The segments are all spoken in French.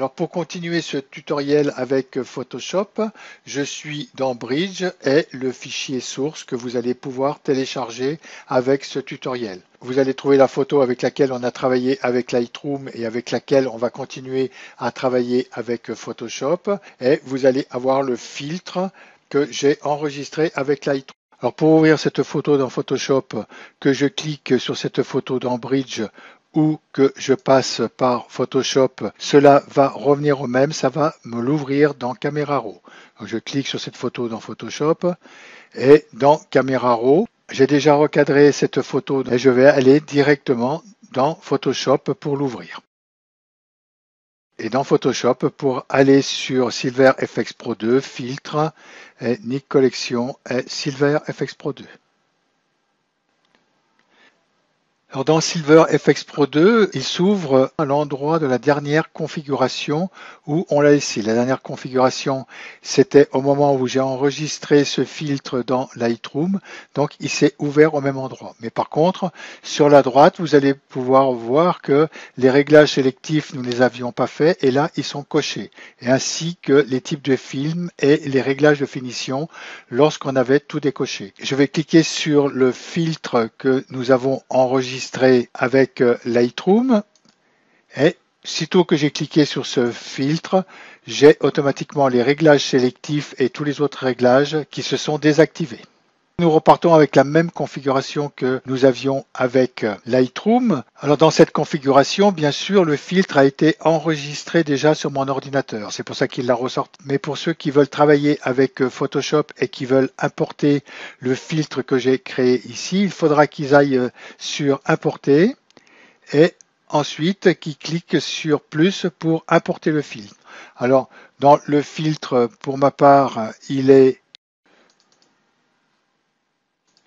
Alors pour continuer ce tutoriel avec Photoshop, je suis dans Bridge et le fichier source que vous allez pouvoir télécharger avec ce tutoriel. Vous allez trouver la photo avec laquelle on a travaillé avec Lightroom et avec laquelle on va continuer à travailler avec Photoshop, et vous allez avoir le filtre que j'ai enregistré avec Lightroom. Alors pour ouvrir cette photo dans Photoshop, que je clique sur cette photo dans Bridge ou que je passe par Photoshop, cela va revenir au même, ça va me l'ouvrir dans Camera Raw. Donc je clique sur cette photo dans Photoshop et dans Camera Raw, j'ai déjà recadré cette photo et je vais aller directement dans Photoshop pour l'ouvrir. Et dans Photoshop, pour aller sur Silver FX Pro 2, filtre, et Nik Collection et Silver FX Pro 2. Alors dans Silver FX Pro 2, il s'ouvre à l'endroit de la dernière configuration où on l'a laissé. La dernière configuration, c'était au moment où j'ai enregistré ce filtre dans Lightroom, donc il s'est ouvert au même endroit. Mais par contre, sur la droite, vous allez pouvoir voir que les réglages sélectifs, nous ne les avions pas faits, et là, ils sont cochés, et ainsi que les types de films et les réglages de finition lorsqu'on avait tout décoché. Je vais cliquer sur le filtre que nous avons enregistré avec Lightroom, et sitôt que j'ai cliqué sur ce filtre, j'ai automatiquement les réglages sélectifs et tous les autres réglages qui se sont désactivés. Nous repartons avec la même configuration que nous avions avec Lightroom. Alors dans cette configuration, bien sûr, le filtre a été enregistré déjà sur mon ordinateur. C'est pour ça qu'il la ressort. Mais pour ceux qui veulent travailler avec Photoshop et qui veulent importer le filtre que j'ai créé ici, il faudra qu'ils aillent sur Importer et ensuite qu'ils cliquent sur Plus pour importer le filtre. Alors dans le filtre, pour ma part, il est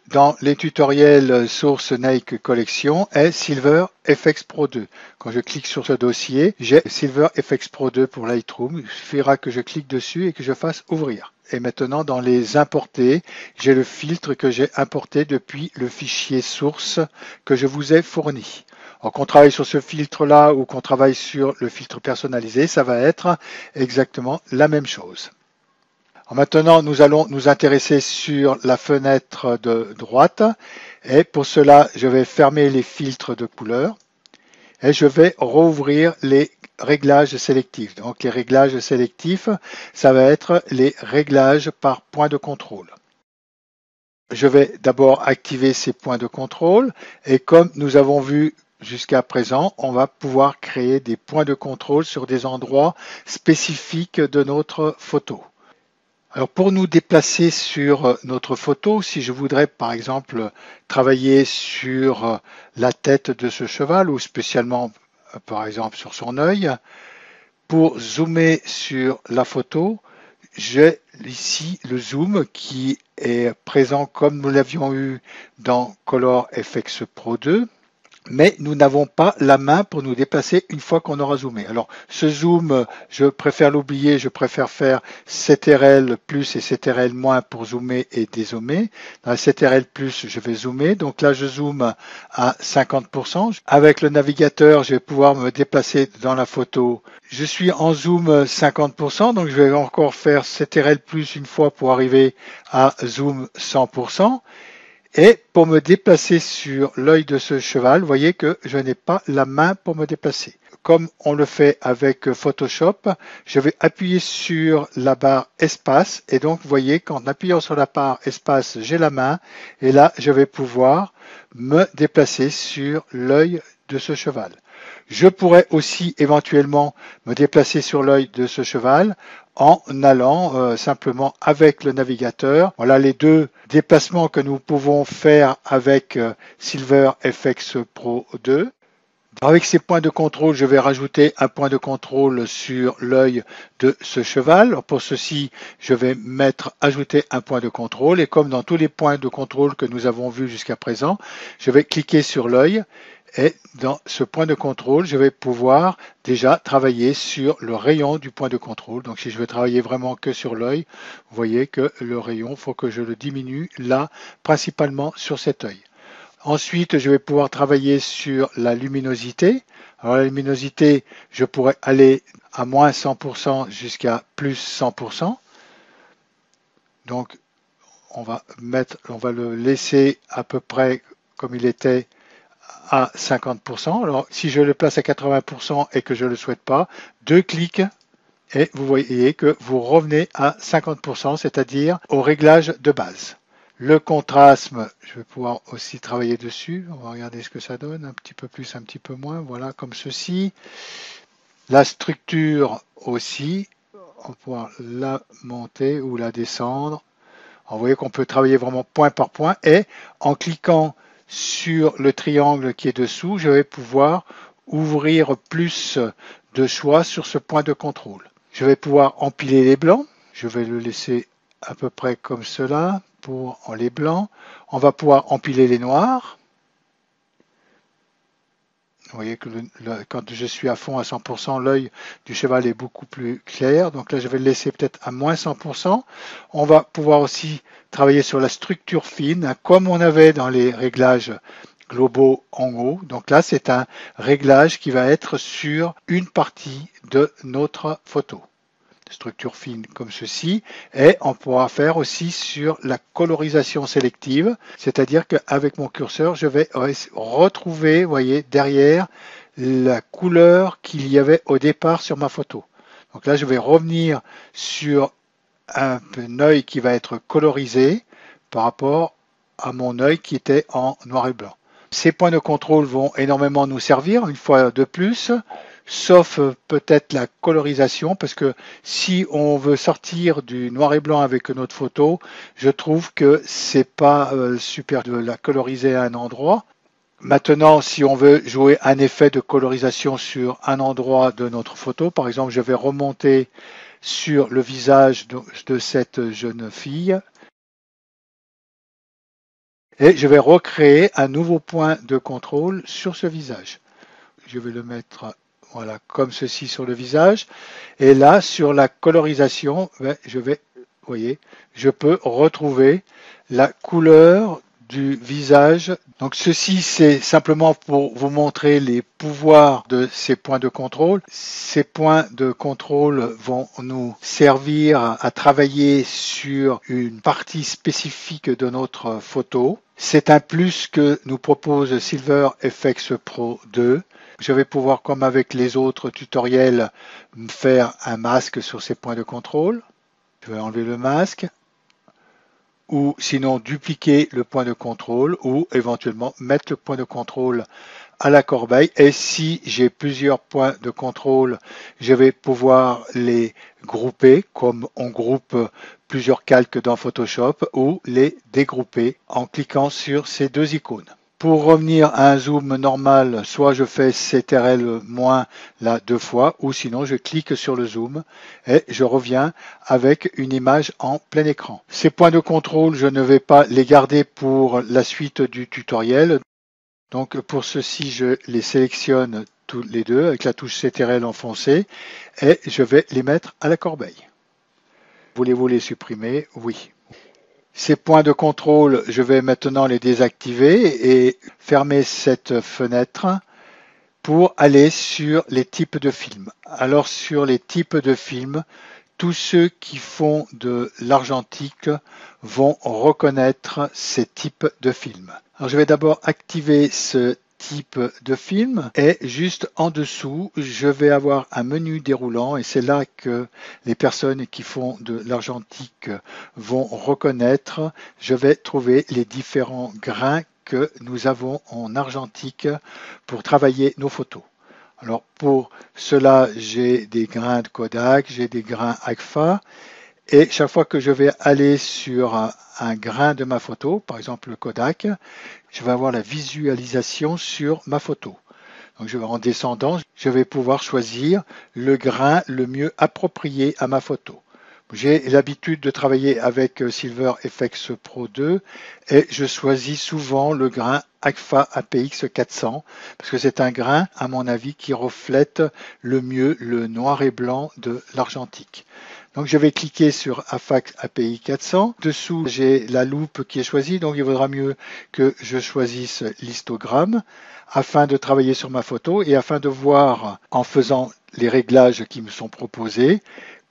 dans les tutoriels source Nik Collection est Silver FX Pro 2. Quand je clique sur ce dossier, j'ai Silver FX Pro 2 pour Lightroom. Il suffira que je clique dessus et que je fasse ouvrir. Et maintenant, dans les importés, j'ai le filtre que j'ai importé depuis le fichier source que je vous ai fourni. Alors qu'on travaille sur ce filtre-là ou qu'on travaille sur le filtre personnalisé, ça va être exactement la même chose. Maintenant, nous allons nous intéresser sur la fenêtre de droite, et pour cela, je vais fermer les filtres de couleur et je vais rouvrir les réglages sélectifs. Donc les réglages sélectifs, ça va être les réglages par point de contrôle. Je vais d'abord activer ces points de contrôle, et comme nous avons vu jusqu'à présent, on va pouvoir créer des points de contrôle sur des endroits spécifiques de notre photo. Alors pour nous déplacer sur notre photo, si je voudrais par exemple travailler sur la tête de ce cheval ou spécialement par exemple sur son œil, pour zoomer sur la photo, j'ai ici le zoom qui est présent comme nous l'avions eu dans Color FX Pro 2. Mais nous n'avons pas la main pour nous déplacer une fois qu'on aura zoomé. Alors ce zoom, je préfère l'oublier, je préfère faire CTRL plus et CTRL moins pour zoomer et dézoomer. Dans la CTRL plus, je vais zoomer, donc là je zoome à 50%. Avec le navigateur, je vais pouvoir me déplacer dans la photo. Je suis en zoom 50%, donc je vais encore faire CTRL plus une fois pour arriver à zoom 100%. Et pour me déplacer sur l'œil de ce cheval, vous voyez que je n'ai pas la main pour me déplacer. Comme on le fait avec Photoshop, je vais appuyer sur la barre espace, et donc vous voyez qu'en appuyant sur la barre espace, j'ai la main, et là je vais pouvoir me déplacer sur l'œil de ce cheval. Je pourrais aussi éventuellement me déplacer sur l'œil de ce cheval en allant simplement avec le navigateur. Voilà les deux déplacements que nous pouvons faire avec Silver FX Pro 2. Avec ces points de contrôle, je vais rajouter un point de contrôle sur l'œil de ce cheval. Alors pour ceci, je vais ajouter un point de contrôle, et comme dans tous les points de contrôle que nous avons vus jusqu'à présent, je vais cliquer sur l'œil, et dans ce point de contrôle, je vais pouvoir déjà travailler sur le rayon du point de contrôle. Donc si je veux travailler vraiment que sur l'œil, vous voyez que le rayon, il faut que je le diminue là, principalement sur cet œil. Ensuite, je vais pouvoir travailler sur la luminosité. Alors la luminosité, je pourrais aller à moins 100% jusqu'à plus 100%. Donc on va le laisser à peu près comme il était à 50%. Alors si je le place à 80% et que je ne le souhaite pas, 2 clics et vous voyez que vous revenez à 50%, c'est-à-dire au réglage de base. Le contraste, je vais pouvoir aussi travailler dessus. On va regarder ce que ça donne, un petit peu plus, un petit peu moins, voilà, comme ceci. La structure aussi, on va pouvoir la monter ou la descendre. Vous voyez qu'on peut travailler vraiment point par point et en cliquant sur le triangle qui est dessous, je vais pouvoir ouvrir plus de choix sur ce point de contrôle. Je vais pouvoir empiler les blancs. Je vais le laisser à peu près comme cela pour les blancs. On va pouvoir empiler les noirs. Vous voyez que quand je suis à fond à 100%, l'œil du cheval est beaucoup plus clair. Donc là, je vais le laisser peut-être à moins 100%. On va pouvoir aussi travailler sur la structure fine, comme on avait dans les réglages globaux en haut. Donc là, c'est un réglage qui va être sur une partie de notre photo. Structure fine comme ceci, et on pourra faire aussi sur la colorisation sélective, c'est-à-dire qu'avec mon curseur, je vais retrouver, vous voyez, derrière la couleur qu'il y avait au départ sur ma photo. Donc là, je vais revenir sur un œil qui va être colorisé par rapport à mon œil qui était en noir et blanc. Ces points de contrôle vont énormément nous servir, une fois de plus, sauf peut-être la colorisation, parce que si on veut sortir du noir et blanc avec notre photo, je trouve que c'est pas super de la coloriser à un endroit. Maintenant, si on veut jouer un effet de colorisation sur un endroit de notre photo, par exemple, je vais remonter sur le visage de cette jeune fille et je vais recréer un nouveau point de contrôle sur ce visage. Je vais le mettre voilà, comme ceci sur le visage. Et là, sur la colorisation, je vais, vous voyez, je peux retrouver la couleur du visage. Donc ceci, c'est simplement pour vous montrer les pouvoirs de ces points de contrôle. Ces points de contrôle vont nous servir à travailler sur une partie spécifique de notre photo. C'est un plus que nous propose SilverFX Pro 2. Je vais pouvoir, comme avec les autres tutoriels, faire un masque sur ces points de contrôle. Je vais enlever le masque. Ou sinon dupliquer le point de contrôle ou éventuellement mettre le point de contrôle à la corbeille. Et si j'ai plusieurs points de contrôle, je vais pouvoir les grouper comme on groupe plusieurs calques dans Photoshop ou les dégrouper en cliquant sur ces deux icônes. Pour revenir à un zoom normal, soit je fais CTRL- là 2 fois, ou sinon je clique sur le zoom et je reviens avec une image en plein écran. Ces points de contrôle, je ne vais pas les garder pour la suite du tutoriel. Donc pour ceci, je les sélectionne tous les deux avec la touche CTRL enfoncée et je vais les mettre à la corbeille. Voulez-vous les supprimer? Oui. Ces points de contrôle, je vais maintenant les désactiver et fermer cette fenêtre pour aller sur les types de films. Alors sur les types de films, tous ceux qui font de l'argentique vont reconnaître ces types de films. Alors je vais d'abord activer ce type de film et juste en dessous je vais avoir un menu déroulant et c'est là que les personnes qui font de l'argentique vont reconnaître. Je vais trouver les différents grains que nous avons en argentique pour travailler nos photos. Alors pour cela, j'ai des grains de Kodak, j'ai des grains Agfa, et chaque fois que je vais aller sur un grain de ma photo, par exemple le Kodak, je vais avoir la visualisation sur ma photo. Donc en descendant, je vais pouvoir choisir le grain le mieux approprié à ma photo. J'ai l'habitude de travailler avec SilverFX Pro 2 et je choisis souvent le grain Agfa APX 400 parce que c'est un grain, à mon avis, qui reflète le mieux le noir et blanc de l'argentique. Donc je vais cliquer sur AFAC API 400. Dessous, j'ai la loupe qui est choisie, donc il vaudra mieux que je choisisse l'histogramme afin de travailler sur ma photo et afin de voir, en faisant les réglages qui me sont proposés,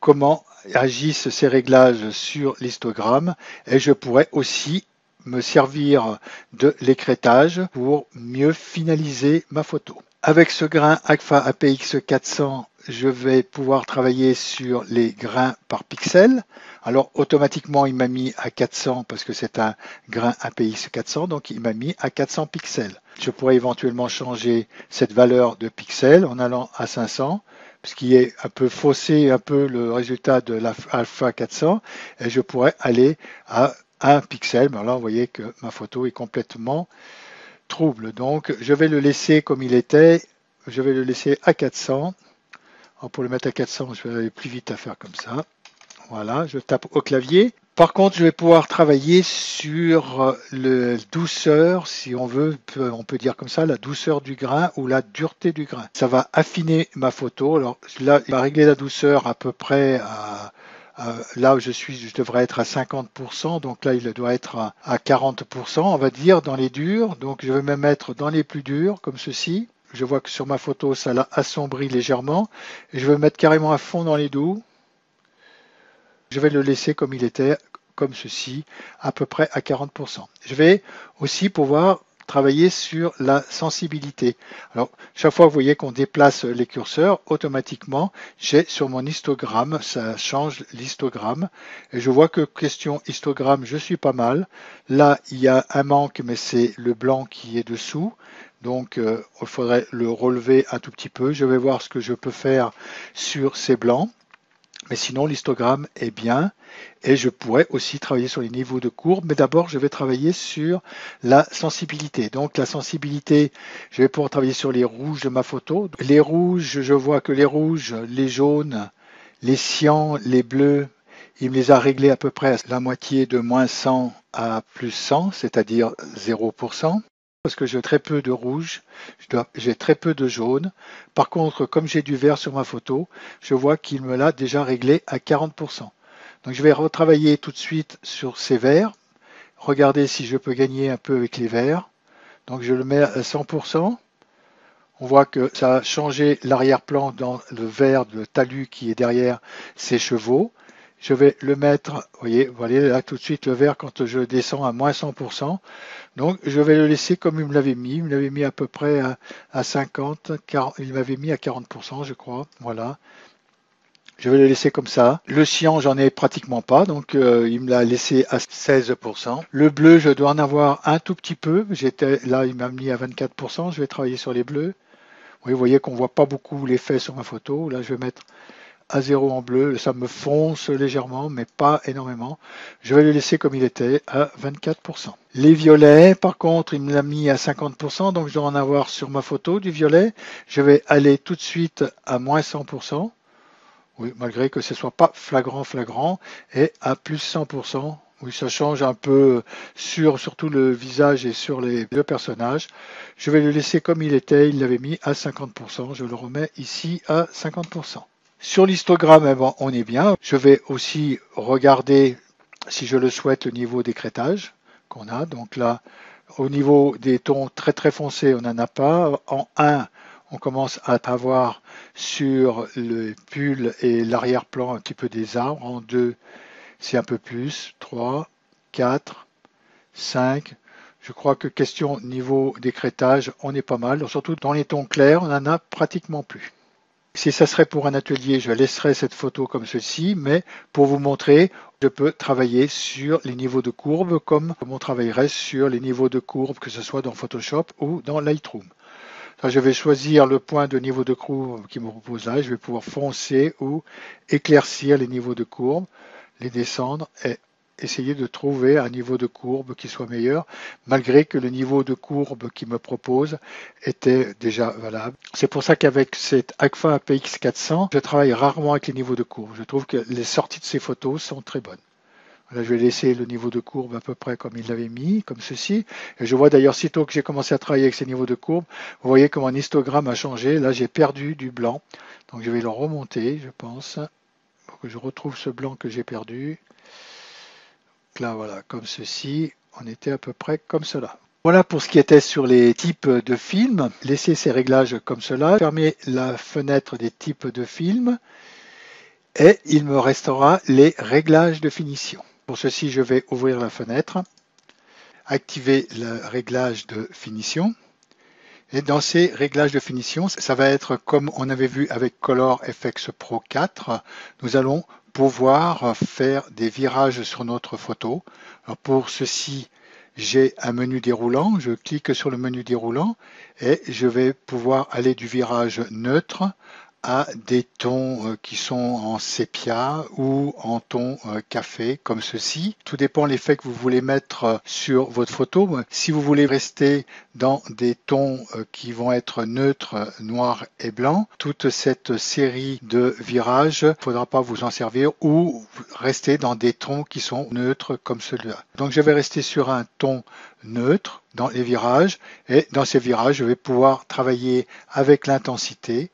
comment agissent ces réglages sur l'histogramme, et je pourrais aussi me servir de l'écrêtage pour mieux finaliser ma photo. Avec ce grain Agfa APX 400, je vais pouvoir travailler sur les grains par pixel. Alors automatiquement il m'a mis à 400 parce que c'est un grain APX 400, donc il m'a mis à 400 pixels. Je pourrais éventuellement changer cette valeur de pixels en allant à 500, ce qui est un peu faussé un peu le résultat de l'Alpha 400, et je pourrais aller à 1 pixel. Mais là vous voyez que ma photo est complètement trouble. Donc je vais le laisser comme il était, je vais le laisser à 400. Alors, pour le mettre à 400, je vais aller plus vite à faire comme ça. Voilà, je tape au clavier. Par contre, je vais pouvoir travailler sur la douceur, si on veut, on peut dire comme ça, la douceur du grain ou la dureté du grain. Ça va affiner ma photo. Alors là, il va régler la douceur à peu près là où je suis, je devrais être à 50%, donc là il doit être à 40%, on va dire, dans les durs. Donc je vais me mettre dans les plus durs, comme ceci. Je vois que sur ma photo, ça l'a assombri légèrement. Et je vais me mettre carrément à fond dans les doux. Je vais le laisser comme il était, comme ceci, à peu près à 40%. Je vais aussi pouvoir travailler sur la sensibilité. Alors, chaque fois, vous voyez qu'on déplace les curseurs, automatiquement, j'ai sur mon histogramme, ça change l'histogramme. Et je vois que question histogramme, je suis pas mal. Là, il y a un manque, mais c'est le blanc qui est dessous. Donc, il faudrait le relever un tout petit peu. Je vais voir ce que je peux faire sur ces blancs. Mais sinon, l'histogramme est bien et je pourrais aussi travailler sur les niveaux de courbe. Mais d'abord, je vais travailler sur la sensibilité. Donc, la sensibilité, je vais pouvoir travailler sur les rouges de ma photo. Les rouges, je vois que les rouges, les jaunes, les cyans, les bleus, il me les a réglés à peu près à la moitié de moins 100 à plus 100, c'est-à-dire 0%. Parce que j'ai très peu de rouge, j'ai très peu de jaune. Par contre, comme j'ai du vert sur ma photo, je vois qu'il me l'a déjà réglé à 40%. Donc je vais retravailler tout de suite sur ces verts, regarder si je peux gagner un peu avec les verts. Donc je le mets à 100%. On voit que ça a changé l'arrière-plan dans le vert de talus qui est derrière ces chevaux. Je vais le mettre, vous voyez là tout de suite le vert quand je descends à moins 100%. Donc je vais le laisser comme il me l'avait mis. Il me l'avait mis à peu près à 50, 40, il m'avait mis à 40%, je crois. Voilà. Je vais le laisser comme ça. Le cyan, j'en ai pratiquement pas, donc il me l'a laissé à 16%. Le bleu, je dois en avoir un tout petit peu. Là, il m'a mis à 24%. Je vais travailler sur les bleus. Oui, vous voyez qu'on voit pas beaucoup l'effet sur ma photo. Là, je vais mettre à 0 en bleu. Ça me fonce légèrement, mais pas énormément. Je vais le laisser comme il était, à 24%. Les violets, par contre, il me l'a mis à 50%, donc je dois en avoir sur ma photo du violet. Je vais aller tout de suite à moins 100%. Oui, malgré que ce soit pas flagrant, et à plus 100%. Oui, ça change un peu sur surtout le visage et sur les deux personnages. Je vais le laisser comme il était, il l'avait mis à 50%. Je le remets ici à 50%. Sur l'histogramme, eh ben, on est bien. Je vais aussi regarder, si je le souhaite, le niveau d'écrêtage qu'on a. Donc là, au niveau des tons très très foncés, on n'en a pas. En 1, on commence à avoir sur le pull et l'arrière-plan un petit peu des arbres. En 2, c'est un peu plus. 3, 4, 5. Je crois que question niveau d'écrêtage, on est pas mal. Surtout dans les tons clairs, on n'en a pratiquement plus. Si ça serait pour un atelier, je laisserai cette photo comme ceci, mais pour vous montrer, je peux travailler sur les niveaux de courbe comme on travaillerait sur les niveaux de courbe, que ce soit dans Photoshop ou dans Lightroom. Là, je vais choisir le point de niveau de courbe qui me propose là, je vais pouvoir foncer ou éclaircir les niveaux de courbe, les descendre et essayer de trouver un niveau de courbe qui soit meilleur, malgré que le niveau de courbe qu'il me propose était déjà valable. C'est pour ça qu'avec cette Agfa APX 400, je travaille rarement avec les niveaux de courbe. Je trouve que les sorties de ces photos sont très bonnes. Là, je vais laisser le niveau de courbe à peu près comme il l'avait mis, comme ceci. Et je vois d'ailleurs, sitôt que j'ai commencé à travailler avec ces niveaux de courbe, vous voyez que mon histogramme a changé. Là, j'ai perdu du blanc. Donc, je vais le remonter, je pense. que je retrouve ce blanc que j'ai perdu. Donc là, voilà, comme ceci, on était à peu près comme cela. Voilà pour ce qui était sur les types de films. Laissez ces réglages comme cela. Fermez la fenêtre des types de films. Et il me restera les réglages de finition. Pour ceci, je vais ouvrir la fenêtre, activer le réglage de finition. Et dans ces réglages de finition, ça va être comme on avait vu avec Color FX Pro 4. Nous allons pouvoir faire des virages sur notre photo. Alors pour ceci, j'ai un menu déroulant. Je clique sur le menu déroulant et je vais pouvoir aller du virage neutre à des tons qui sont en sépia ou en ton café comme ceci. Tout dépend de l'effet que vous voulez mettre sur votre photo. Si vous voulez rester dans des tons qui vont être neutres, noir et blanc, toute cette série de virages, il ne faudra pas vous en servir ou rester dans des tons qui sont neutres comme celui-là. Donc je vais rester sur un ton neutre dans les virages et dans ces virages, je vais pouvoir travailler avec l'intensité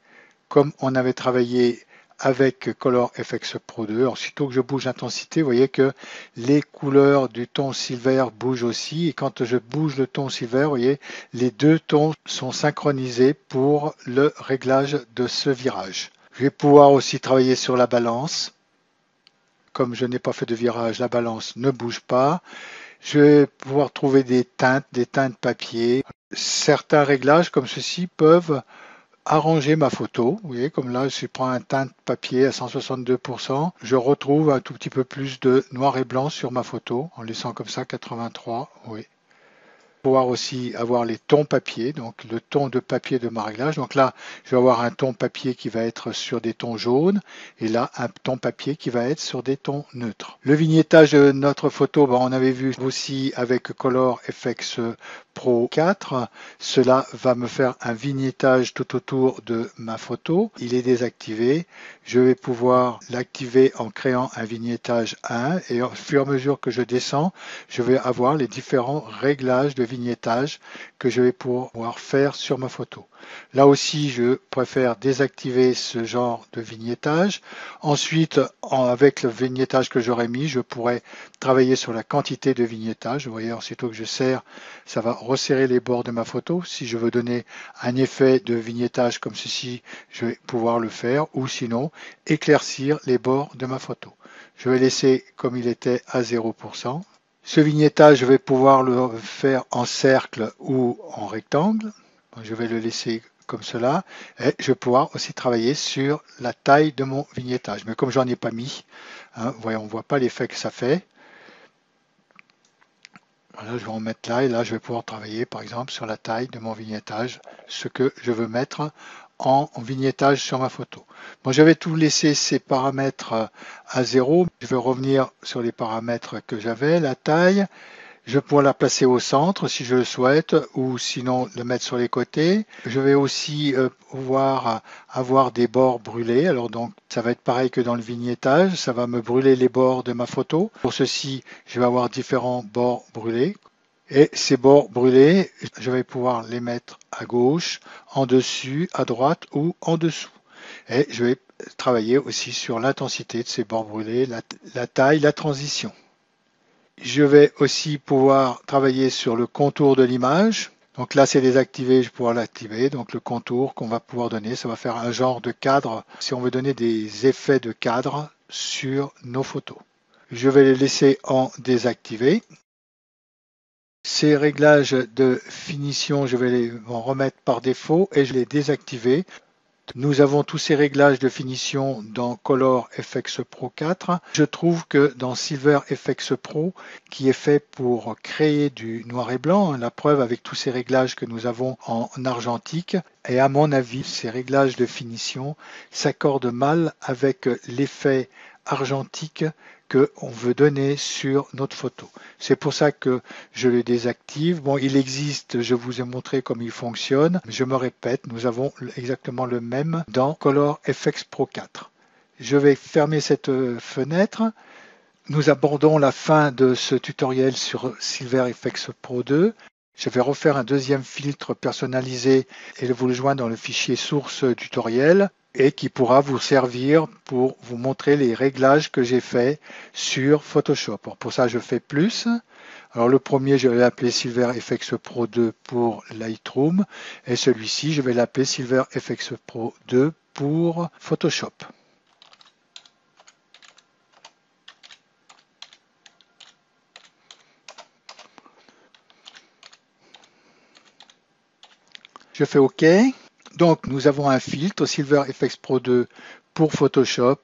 comme on avait travaillé avec Color FX Pro 2. Aussitôt que je bouge l'intensité, vous voyez que les couleurs du ton silver bougent aussi. Et quand je bouge le ton silver, vous voyez, les deux tons sont synchronisés pour le réglage de ce virage. Je vais pouvoir aussi travailler sur la balance. Comme je n'ai pas fait de virage, la balance ne bouge pas. Je vais pouvoir trouver des teintes papier. Certains réglages comme ceci peuvent arranger ma photo. Vous voyez, comme là, je prends un teint papier à 162%. Je retrouve un tout petit peu plus de noir et blanc sur ma photo, en laissant comme ça 83. Oui. Pouvoir aussi avoir les tons papier, donc le ton de papier de ma réglage. Donc là, je vais avoir un ton papier qui va être sur des tons jaunes et là, un ton papier qui va être sur des tons neutres. Le vignettage de notre photo, on avait vu aussi avec Color FX Pro 4. Cela va me faire un vignettage tout autour de ma photo. Il est désactivé. Je vais pouvoir l'activer en créant un vignettage 1 et au fur et à mesure que je descends, je vais avoir les différents réglages de vignettage que je vais pouvoir faire sur ma photo. Là aussi, je préfère désactiver ce genre de vignettage. Ensuite, avec le vignettage que j'aurais mis, je pourrais travailler sur la quantité de vignettage. Vous voyez, aussitôt que je serre, ça va resserrer les bords de ma photo. Si je veux donner un effet de vignettage comme ceci, je vais pouvoir le faire, ou sinon éclaircir les bords de ma photo. Je vais laisser comme il était à 0%. Ce vignettage, je vais pouvoir le faire en cercle ou en rectangle. Je vais le laisser comme cela et je vais pouvoir aussi travailler sur la taille de mon vignettage. Mais comme j'en ai pas mis, voyez, on ne voit pas l'effet que ça fait. Voilà, je vais en mettre là et là je vais pouvoir travailler par exemple sur la taille de mon vignettage, ce que je veux mettre en vignettage sur ma photo. Bon, je vais tout laisser ces paramètres à 0. Je vais revenir sur les paramètres que j'avais, la taille. Je vais pouvoir la placer au centre si je le souhaite ou sinon le mettre sur les côtés. Je vais aussi pouvoir avoir des bords brûlés. Alors donc ça va être pareil que dans le vignettage, ça va me brûler les bords de ma photo. Pour ceci, je vais avoir différents bords brûlés. Et ces bords brûlés, je vais pouvoir les mettre à gauche, en dessus, à droite ou en dessous. Et je vais travailler aussi sur l'intensité de ces bords brûlés, la taille, la transition. Je vais aussi pouvoir travailler sur le contour de l'image. Donc là, c'est désactivé, je vais pouvoir l'activer. Donc le contour qu'on va pouvoir donner, ça va faire un genre de cadre si on veut donner des effets de cadre sur nos photos. Je vais les laisser en désactivé. Ces réglages de finition, je vais les remettre par défaut et je les désactiver. Nous avons tous ces réglages de finition dans Color FX Pro 4. Je trouve que dans Silver FX Pro, qui est fait pour créer du noir et blanc, la preuve avec tous ces réglages que nous avons en argentique, et à mon avis, ces réglages de finition s'accordent mal avec l'effet argentique qu'on veut donner sur notre photo. C'est pour ça que je le désactive. Bon, il existe, je vous ai montré comment il fonctionne. Je me répète, nous avons exactement le même dans Color FX Pro 4. Je vais fermer cette fenêtre. Nous abordons la fin de ce tutoriel sur Silver FX Pro 2. Je vais refaire un deuxième filtre personnalisé et vous le joindre dans le fichier source tutoriel et qui pourra vous servir pour vous montrer les réglages que j'ai fait sur Photoshop. Alors pour ça, je fais plus. Alors le premier, je vais l'appeler Silver FX Pro 2 pour Lightroom et celui-ci, je vais l'appeler Silver FX Pro 2 pour Photoshop. Je fais OK. Donc nous avons un filtre Silver FX Pro 2 pour Photoshop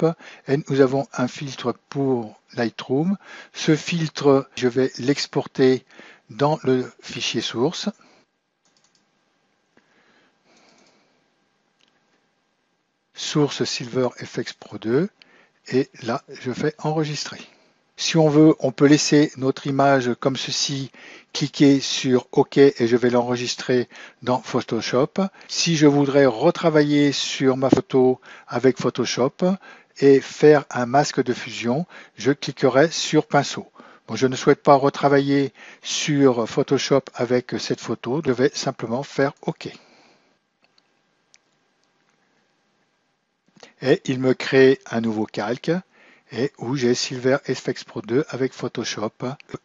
et nous avons un filtre pour Lightroom. Ce filtre, je vais l'exporter dans le fichier source. Source Silver FX Pro 2 et là je fais enregistrer. Si on veut, on peut laisser notre image comme ceci, cliquer sur OK et je vais l'enregistrer dans Photoshop. Si je voudrais retravailler sur ma photo avec Photoshop et faire un masque de fusion, je cliquerai sur pinceau. Bon, je ne souhaite pas retravailler sur Photoshop avec cette photo, je vais simplement faire OK. Et il me crée un nouveau calque et où j'ai Silver FX Pro 2 avec Photoshop.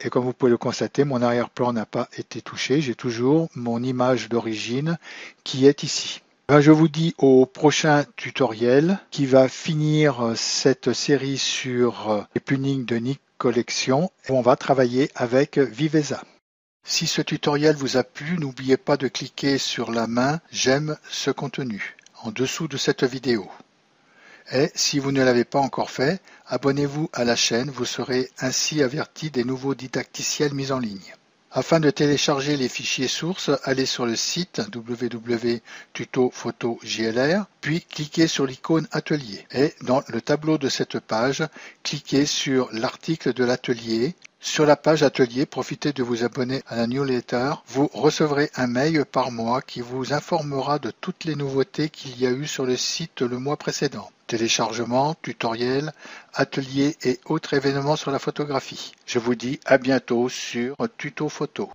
Et comme vous pouvez le constater, mon arrière-plan n'a pas été touché. J'ai toujours mon image d'origine qui est ici. Je vous dis au prochain tutoriel qui va finir cette série sur les plugins de Nik Collection où on va travailler avec Viveza. Si ce tutoriel vous a plu, n'oubliez pas de cliquer sur la main « J'aime ce contenu » en dessous de cette vidéo. Et si vous ne l'avez pas encore fait, abonnez-vous à la chaîne, vous serez ainsi averti des nouveaux didacticiels mis en ligne. Afin de télécharger les fichiers sources, allez sur le site www.tutophotogLR, puis cliquez sur l'icône Atelier. Et dans le tableau de cette page, cliquez sur l'article de l'atelier. Sur la page Atelier, profitez de vous abonner à la newsletter. Vous recevrez un mail par mois qui vous informera de toutes les nouveautés qu'il y a eu sur le site le mois précédent. Téléchargements, tutoriels, ateliers et autres événements sur la photographie. Je vous dis à bientôt sur Tuto Photo.